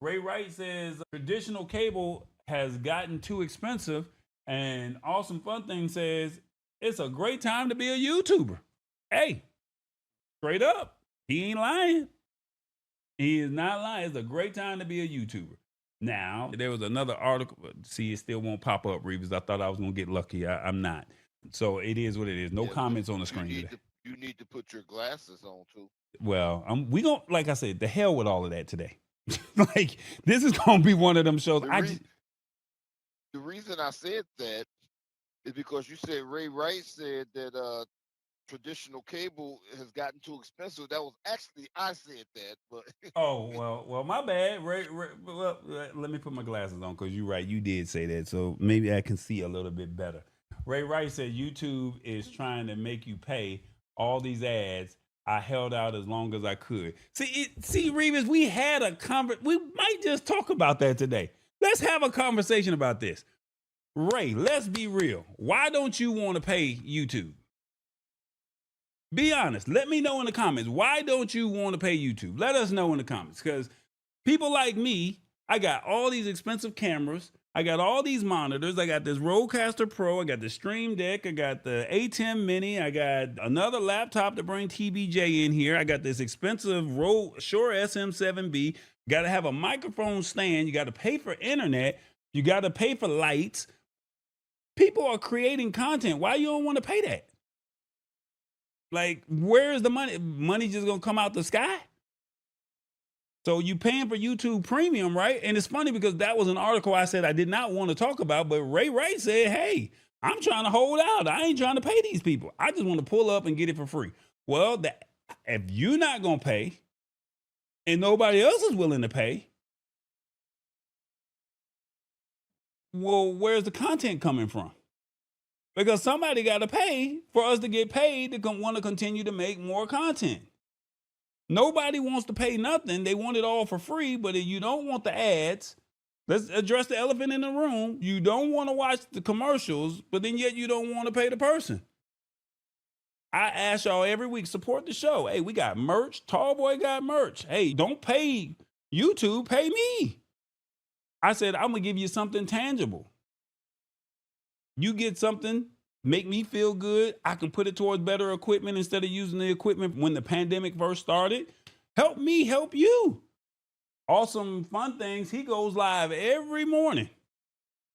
Ray Wright says traditional cable has gotten too expensive, and Awesome Fun Thing says it's a great time to be a YouTuber. Hey, straight up, he ain't lying. He is not lying. It's a great time to be a YouTuber. Now, there was another article. See, it still won't pop up, Reeves. I thought I was going to get lucky. I'm not. So it is what it is. No comments on the screen today. You need to put your glasses on too. Well, we going to, like I said, the hell with all of that today. Like, this is going to be one of them shows. The reason I said that is because you said Ray Wright said that traditional cable has gotten too expensive. That was actually I said that, but oh well, my bad. Well, let me put my glasses on because you're right. You did say that, so maybe I can see a little bit better. Ray Wright said YouTube is trying to make you pay all these ads. I held out as long as I could. See, Reeves, we had a we might just talk about that today. Let's have a conversation about this. Ray, let's be real. Why don't you want to pay YouTube? Be honest. Let me know in the comments. Why don't you want to pay YouTube? Let us know in the comments. Because people like me, I got all these expensive cameras. I got all these monitors. I got this Rodecaster Pro. I got the Stream Deck. I got the A10 Mini. I got another laptop to bring TBJ in here. I got this expensive Shure SM7B. Got to have a microphone stand. You got to pay for internet. You got to pay for lights. People are creating content. Why you don't want to pay that? Like, where is the money? Money just going to come out the sky? So you paying for YouTube Premium, right? And it's funny because that was an article I said I did not want to talk about, but Ray Wright said, hey, I'm trying to hold out. I ain't trying to pay these people. I just want to pull up and get it for free. Well, if you're not going to pay and nobody else is willing to pay, well, where's the content coming from? Because somebody got to pay for us to get paid to want to continue to make more content. Nobody wants to pay nothing. They want it all for free, but if you don't want the ads, let's address the elephant in the room. You don't want to watch the commercials, but then yet you don't want to pay the person. I ask y'all every week, support the show. Hey, we got merch. Tallboy got merch. Hey, don't pay YouTube, pay me. I said, I'm going to give you something tangible. You get something, make me feel good. I can put it towards better equipment instead of using the equipment when the pandemic first started. Help me help you. Awesome Fun Things. He goes live every morning.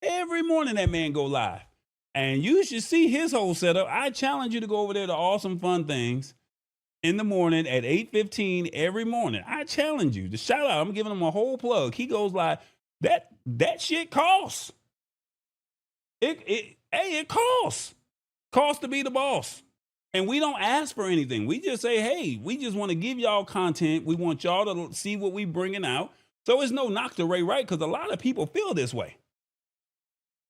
Every morning that man go live. And you should see his whole setup. I challenge you to go over there to Awesome Fun Things in the morning at 8:15 every morning. I challenge you to shout out. I'm giving him a whole plug. He goes live. That shit costs. It costs. Costs to be the boss. And we don't ask for anything. We just say, hey, we just want to give y'all content. We want y'all to see what we bringing out. So it's no knock to Ray Wright because a lot of people feel this way.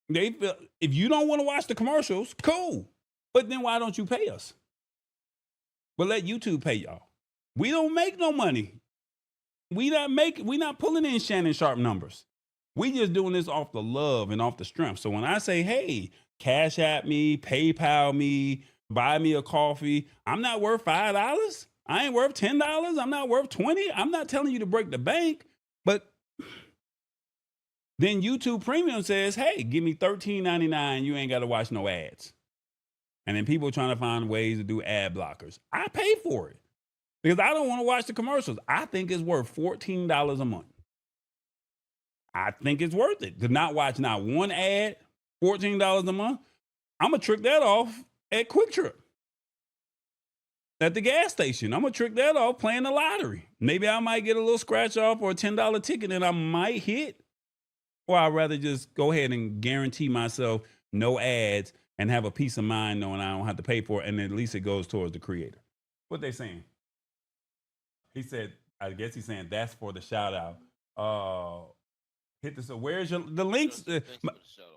They feel, if you don't want to watch the commercials, cool. But then why don't you pay us? But let YouTube pay y'all. We don't make no money. We not pulling in Shannon Sharp numbers. We just doing this off the love and off the strength. So when I say, hey, Cash App me, PayPal me, buy me a coffee, I'm not worth $5. I ain't worth $10. I'm not worth $20. I'm not telling you to break the bank. But then YouTube Premium says, hey, give me $13.99. You ain't got to watch no ads. And then people trying to find ways to do ad blockers. I pay for it because I don't want to watch the commercials. I think it's worth $14 a month. I think it's worth it to not watch not one ad, $14 a month. I'm going to trick that off at Quick Trip. At the gas station. I'm going to trick that off playing the lottery. Maybe I might get a little scratch off or a $10 ticket and I might hit. Or I'd rather just go ahead and guarantee myself no ads and have a peace of mind knowing I don't have to pay for it. And at least it goes towards the creator. What they saying? He said, I guess he's saying that's for the shout out. Hit this. Where's the links?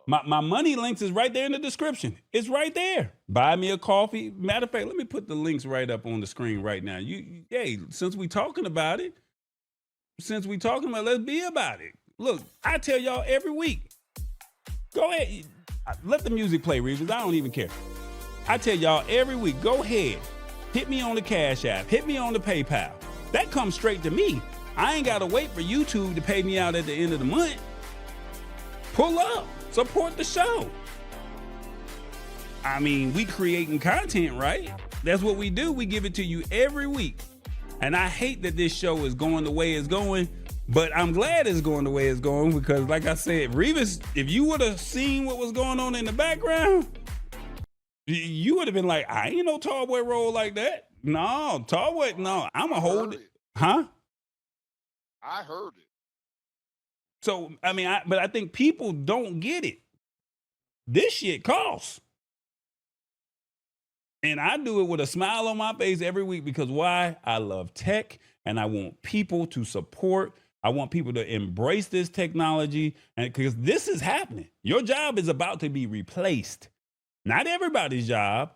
My money links is right there in the description. It's right there. Buy me a coffee. Matter of fact, let me put the links right up on the screen right now. Hey, since we talking about it, let's be about it. Look, I tell y'all every week. Go ahead. Let the music play, Reeves. I don't even care. I tell y'all every week, go ahead. Hit me on the Cash App. Hit me on the PayPal. That comes straight to me. I ain't got to wait for YouTube to pay me out at the end of the month. Pull up, support the show. I mean, we creating content, right? That's what we do. We give it to you every week. And I hate that this show is going the way it's going, but I'm glad it's going the way it's going because, like I said, Revis, if you would have seen what was going on in the background, you would have been like, I ain't no tall boy roll like that. No, tall boy, no, I'm going to hold it. Huh? I heard it. So, I mean, but I think people don't get it. This shit costs. And I do it with a smile on my face every week because why? I love tech and I want people to support. I want people to embrace this technology and because this is happening. Your job is about to be replaced. Not everybody's job,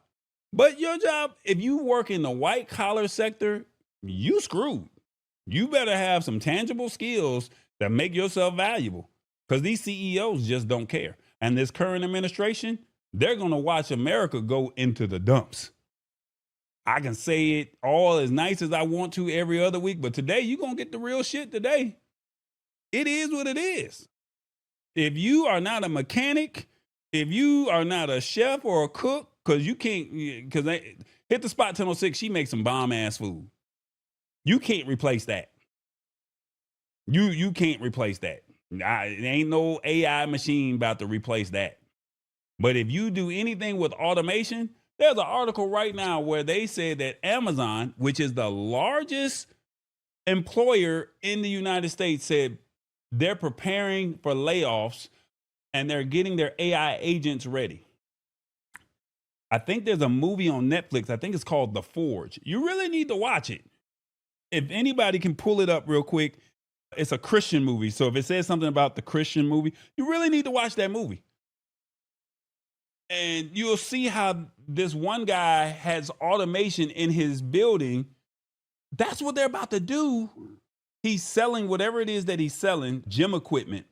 but your job, if you work in the white collar sector, you screwed. You better have some tangible skills that make yourself valuable because these CEOs just don't care. And this current administration, they're going to watch America go into the dumps. I can say it all as nice as I want to every other week, but today you're going to get the real shit today. It is what it is. If you are not a mechanic, if you are not a chef or a cook, because you can't, because Hit the Spot 1006, she makes some bomb ass food. You can't replace that. You can't replace that. It ain't no AI machine about to replace that. But if you do anything with automation, there's an article right now where they said that Amazon, which is the largest employer in the United States, said they're preparing for layoffs and they're getting their AI agents ready. I think there's a movie on Netflix. I think it's called The Forge. You really need to watch it. If anybody can pull it up real quick, it's a Christian movie. So if it says something about the Christian movie, you really need to watch that movie. And you'll see how this one guy has automation in his building. That's what they're about to do. He's selling whatever it is that he's selling, gym equipment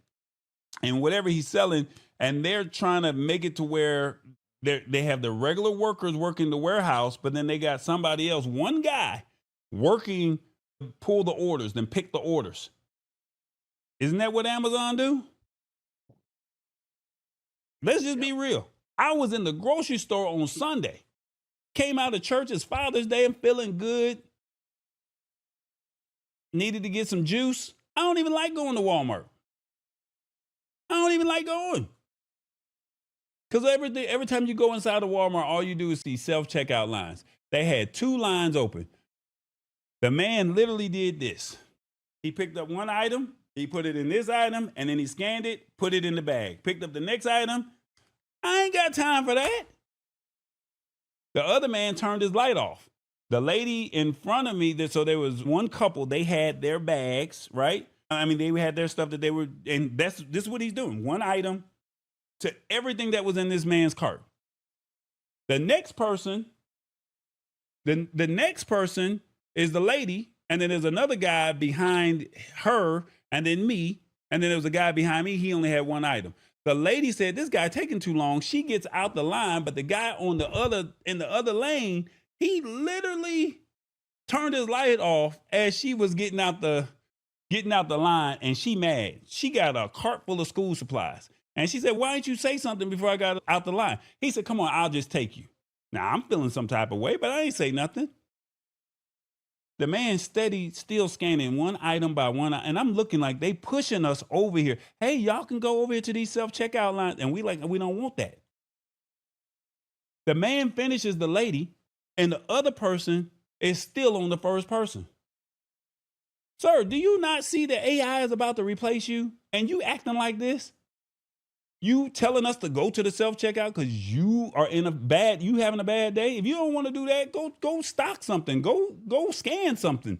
and whatever he's selling. And they're trying to make it to where they have the regular workers working the warehouse, but then they got somebody else, one guy working, pull the orders, then pick the orders. Isn't that what Amazon do? Let's just be real. I was in the grocery store on Sunday, came out of church, it's Father's Day, I'm feeling good. Needed to get some juice. I don't even like going to Walmart. I don't even like going. Because every time you go inside of Walmart, all you do is see self-checkout lines. They had 2 lines open. The man literally did this. He picked up one item, he put it in this item, and then he scanned it, put it in the bag. Picked up the next item. I ain't got time for that. The other man turned his light off. The lady in front of me, so there was one couple, they had their bags, right? I mean, they had their stuff that they were, and this is what he's doing. One item to everything that was in this man's cart. The next person, the next person is the lady, and then there's another guy behind her, and then me, and then there was a guy behind me, he only had one item. The lady said, this guy taking too long. She gets out the line, but the guy in the other lane, he literally turned his light off as she was getting out the line, and she mad. She got a cart full of school supplies. And she said, why didn't you say something before I got out the line? He said, come on, I'll just take you. Now, I'm feeling some type of way, but I ain't say nothing. The man still scanning one item by one, and I'm looking like they pushing us over here. Hey, y'all can go over here to these self-checkout lines, and we don't want that. The man finishes the lady, and the other person is still on the first person. Sir, do you not see that AI is about to replace you, and you acting like this? You telling us to go to the self-checkout because you are having a bad day? If you don't want to do that, go stock something. Go scan something.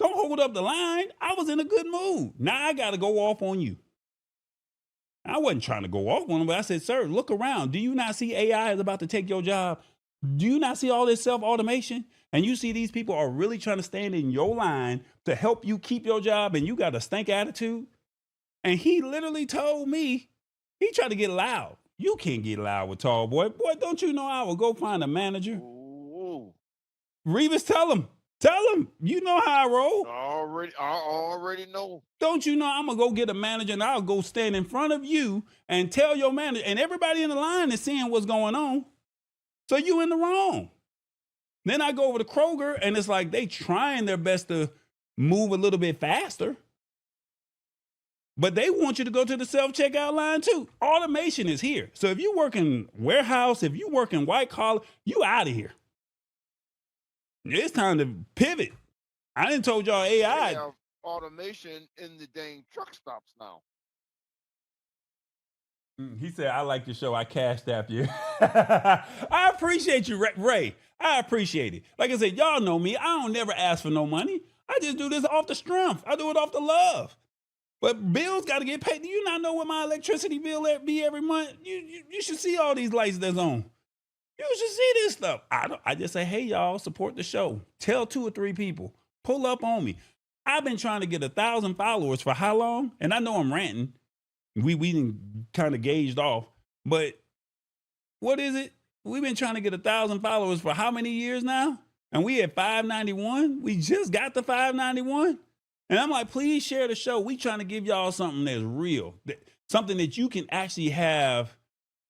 Don't hold up the line. I was in a good mood. Now I got to go off on you. I wasn't trying to go off on him, but I said, sir, look around. Do you not see AI is about to take your job? Do you not see all this self-automation? And you see these people are really trying to stand in your line to help you keep your job, and you got a stank attitude? And he literally told me, he tried to get loud. You can't get loud with tall boy. Boy, don't you know I will go find a manager? Ooh. Revis, tell him. Tell him, you know how I roll. I already know. Don't you know I'm gonna go get a manager and I'll go stand in front of you and tell your manager, and everybody in the line is seeing what's going on. So you in the wrong. Then I go over to Kroger and it's like they trying their best to move a little bit faster. But they want you to go to the self-checkout line too. Automation is here. So if you work in warehouse, if you work in white collar, you out of here. It's time to pivot. I didn't told y'all AI. They have automation in the dang truck stops now. He said, I like your show. I cashed app you. I appreciate you, Ray. I appreciate it. Like I said, y'all know me. I don't never ask for no money. I just do this off the strength. I do it off the love. But bills got to get paid. Do you not know what my electricity bill be every month? You should see all these lights that's on. You should see this stuff. I just say, hey, y'all, support the show. Tell 2 or 3 people. Pull up on me. I've been trying to get 1,000 followers for how long? And I know I'm ranting. We kind of gauged off. But what is it? We've been trying to get 1,000 followers for how many years now? And we at 591. We just got the 591. And I'm like, please share the show. We trying to give y'all something that's real, something that you can actually have.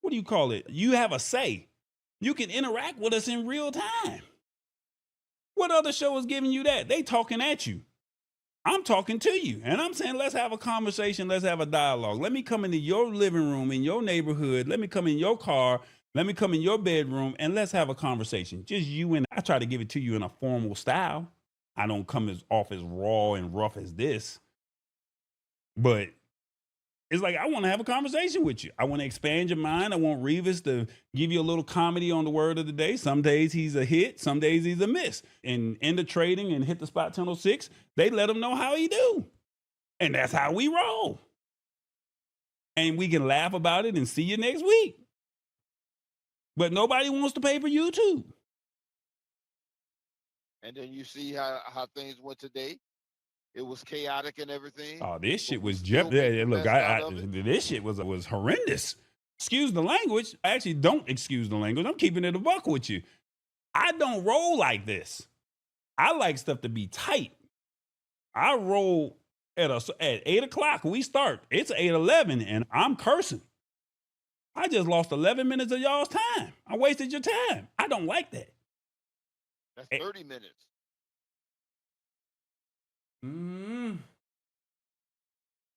What do you call it? You have a say. You can interact with us in real time. What other show is giving you that? They talking at you. I'm talking to you. And I'm saying, let's have a conversation. Let's have a dialogue. Let me come into your living room in your neighborhood. Let me come in your car. Let me come in your bedroom and let's have a conversation. Just you and I try to give it to you in a formal style. I don't come off as raw and rough as this. But it's like, I want to have a conversation with you. I want to expand your mind. I want Revis to give you a little comedy on the word of the day. Some days he's a hit. Some days he's a miss. And End of Trading and Hit the Spot 1006, they let him know how he do. And that's how we roll. And we can laugh about it and see you next week. But nobody wants to pay for YouTube. And then you see how things went today. It was chaotic and everything. Oh, this shit was look, this shit was horrendous. Excuse the language. I actually don't excuse the language. I'm keeping it a buck with you. I don't roll like this. I like stuff to be tight. I roll at 8 o'clock. We start. It's 8:11, and I'm cursing. I just lost 11 minutes of y'all's time. I wasted your time. I don't like that. That's 30 minutes.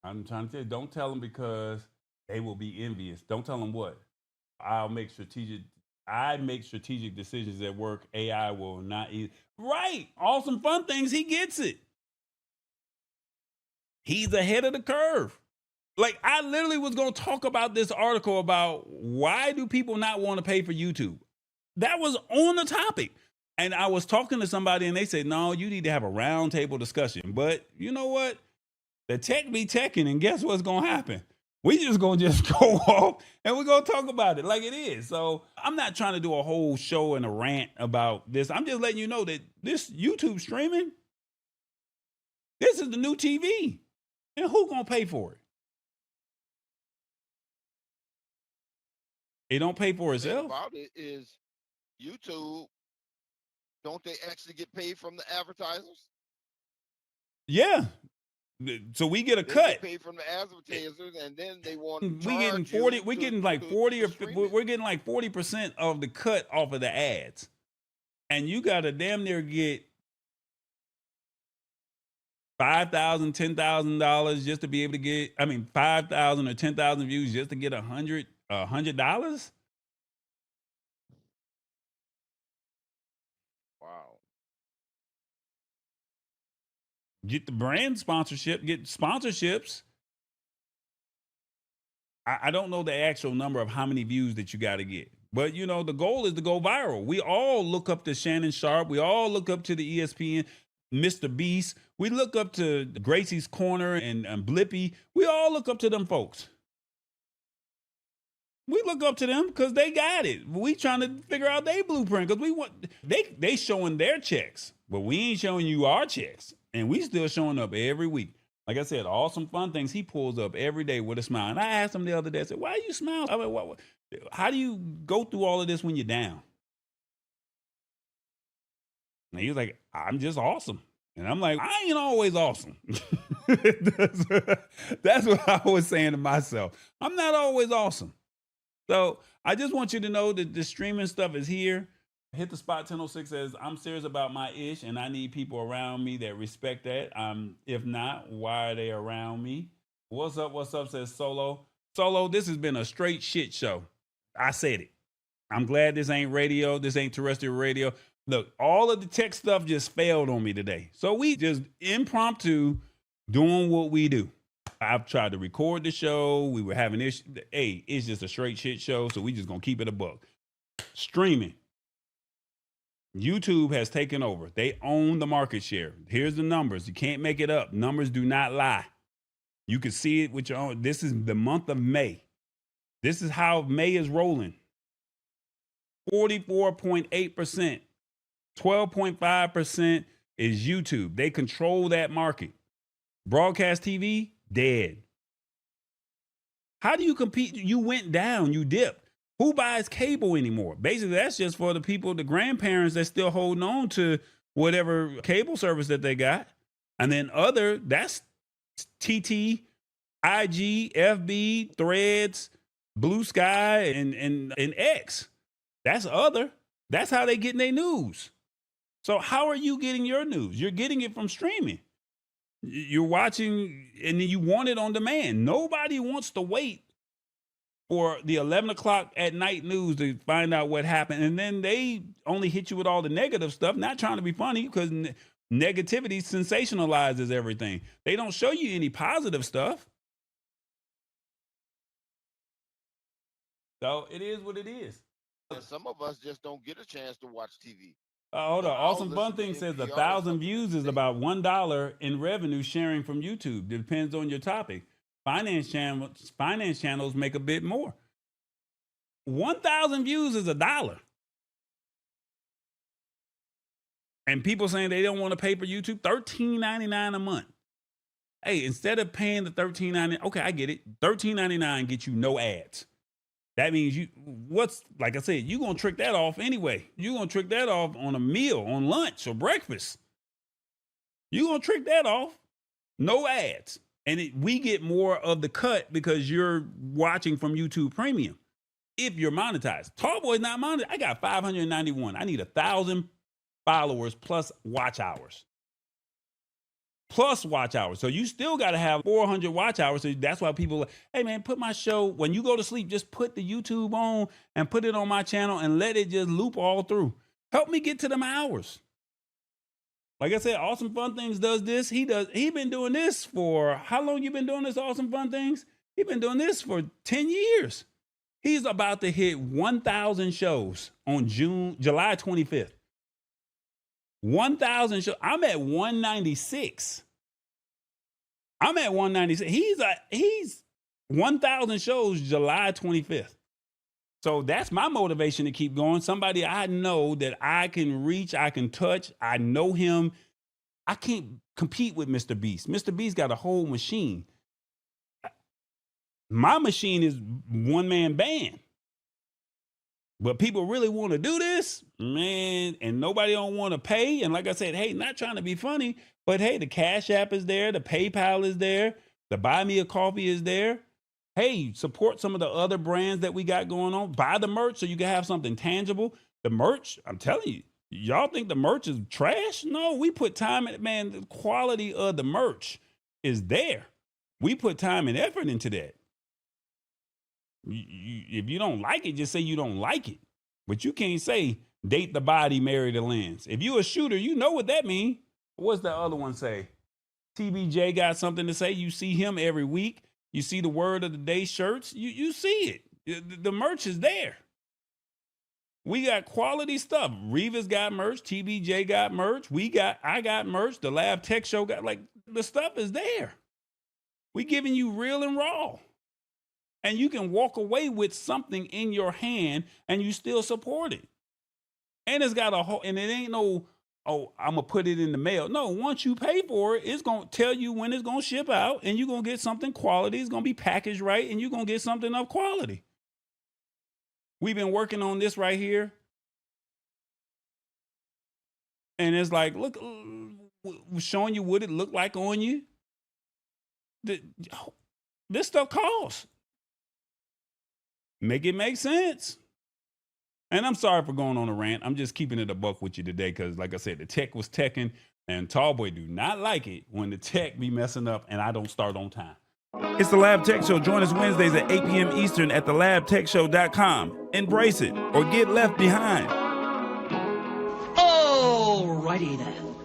I'm trying to tell you, don't tell them because they will be envious. Don't tell them what. I make strategic decisions at work. AI will not eat. Right. Awesome fun things. He gets it. He's ahead of the curve. Like, I literally was going to talk about this article about why do people not want to pay for YouTube? That was on the topic. And I was talking to somebody and they said, no, you need to have a roundtable discussion. But you know what? The tech be teching, and guess what's going to happen? We just going to just go off and we're going to talk about it like it is. So I'm not trying to do a whole show and a rant about this. I'm just letting you know that this YouTube streaming, this is the new TV. And who going to pay for it? It don't pay for itself. The thing about it is YouTube, don't they actually get paid from the advertisers? Yeah. So we get a cut. Get paid from the advertisers, and then they want to we getting 40. We're getting like 40 or we're getting like 40% of the cut off of the ads, and you got to damn near get $5,000, $10,000 just to be able to get. I mean, 5,000 or 10,000 views just to get $100. Wow. Get the brand sponsorship, get sponsorships. I don't know the actual number of how many views that you got to get. But, you know, the goal is to go viral. We all look up to Shannon Sharp. We all look up to the ESPN, Mr. Beast. We look up to Gracie's Corner and Blippy. We all look up to them folks. We look up to them because they got it. We trying to figure out their blueprint because we want they showing their checks, but we ain't showing you our checks, and we still showing up every week. Like I said, awesome fun things. He pulls up every day with a smile. And I asked him the other day, I said, "Why are you smiling? I mean, how do you go through all of this when you're down?" And he was like, I'm just awesome. And I'm like, I ain't always awesome. That's what I was saying to myself. I'm not always awesome. So I just want you to know that the streaming stuff is here. Hit the spot 1006 says, I'm serious about my ish and I need people around me that respect that. If not, why are they around me? What's up? What's up? Says Solo. Solo, this has been a straight shit show. I said it. I'm glad this ain't radio. This ain't terrestrial radio. Look, all of the tech stuff just failed on me today. So we just impromptu doing what we do. I've tried to record the show. We were having issues. Hey, it's just a straight shit show. So we just going to keep it a buck. Streaming. YouTube has taken over. They own the market share. Here's the numbers. You can't make it up. Numbers do not lie. You can see it with your own. This is the month of May. This is how May is rolling. 44.8%. 12.5% is YouTube. They control that market. Broadcast TV, dead. How do you compete? You went down, you dipped. Who buys cable anymore? Basically, that's just for the people, the grandparents that's still holding on to whatever cable service that they got. And then that's TT, IG, FB, Threads, Blue Sky, and X. That's other. That's how they getting their news. So how are you getting your news? You're getting it from streaming. You're watching and you want it on demand. Nobody wants to wait for the 11 o'clock at night news to find out what happened. And then they only hit you with all the negative stuff, not trying to be funny because negativity sensationalizes everything. They don't show you any positive stuff. So it is what it is. And some of us just don't get a chance to watch TV. Hold on. I'll Awesome Fun listen to Thing says NPR or 1,000 something views is today. about $1 in revenue sharing from YouTube. Depends on your topic. Finance channels make a bit more. 1,000 views is $1. And people saying they don't want to pay for YouTube, $13.99 a month. Hey, instead of paying the $13.99, okay, I get it. $13.99 gets you no ads. That means like I said, you're going to trick that off anyway. You're going to trick that off on a meal, on lunch or breakfast. You're going to trick that off. No ads. And we get more of the cut because you're watching from YouTube Premium. If you're monetized. Tallboy's not monetized. I got 591. I need 1,000 followers plus watch hours. So you still got to have 400 watch hours. So that's why people, hey man, put my show, when you go to sleep, just put the YouTube on and put it on my channel and let it just loop all through. Help me get to them hours. Like I said, Awesome Fun Things does this. He been doing this for, how long you been doing this, Awesome Fun Things? He been doing this for 10 years. He's about to hit 1,000 shows on July 25th. 1,000 shows. I'm at 196. He's 1,000 shows July 25th. So that's my motivation to keep going. Somebody I know that I can reach, I can touch. I know him. I can't compete with Mr. Beast. Mr. Beast got a whole machine. My machine is one-man band. But people really want to do this, man, and nobody don't want to pay. And like I said, hey, not trying to be funny, but hey, the Cash App is there, the PayPal is there, the Buy Me a Coffee is there. Hey, support some of the other brands that we got going on. Buy the merch so you can have something tangible. The merch, I'm telling you, y'all think the merch is trash? No, we put time in it, man. The quality of the merch is there. We put time and effort into that. If you don't like it, just say you don't like it. But you can't say date the body, marry the lens. If you a shooter, you know what that means. What's the other one say? TBJ got something to say. You see him every week. You see the word of the day shirts. You see it. The merch is there. We got quality stuff. Reva's got merch. TBJ got merch. I got merch. The Lab Tech Show got, like, the stuff is there. We giving you real and raw. And you can walk away with something in your hand and you still support it. And it's got and it ain't no, oh, I'm going to put it in the mail. No, once you pay for it, it's going to tell you when it's going to ship out and you're going to get something quality. It's going to be packaged right and you're going to get something of quality. We've been working on this right here And it's like, look, showing you what it looked like on you. This stuff costs. Make it make sense. And I'm sorry for going on a rant. I'm just keeping it a buck with you today because, like I said, the tech was teching, and Tallboy do not like it when the tech be messing up and I don't start on time. It's the Lab Tech Show. Join us Wednesdays at 8 p.m. Eastern at thelabtechshow.com. Embrace it or get left behind. Alrighty then.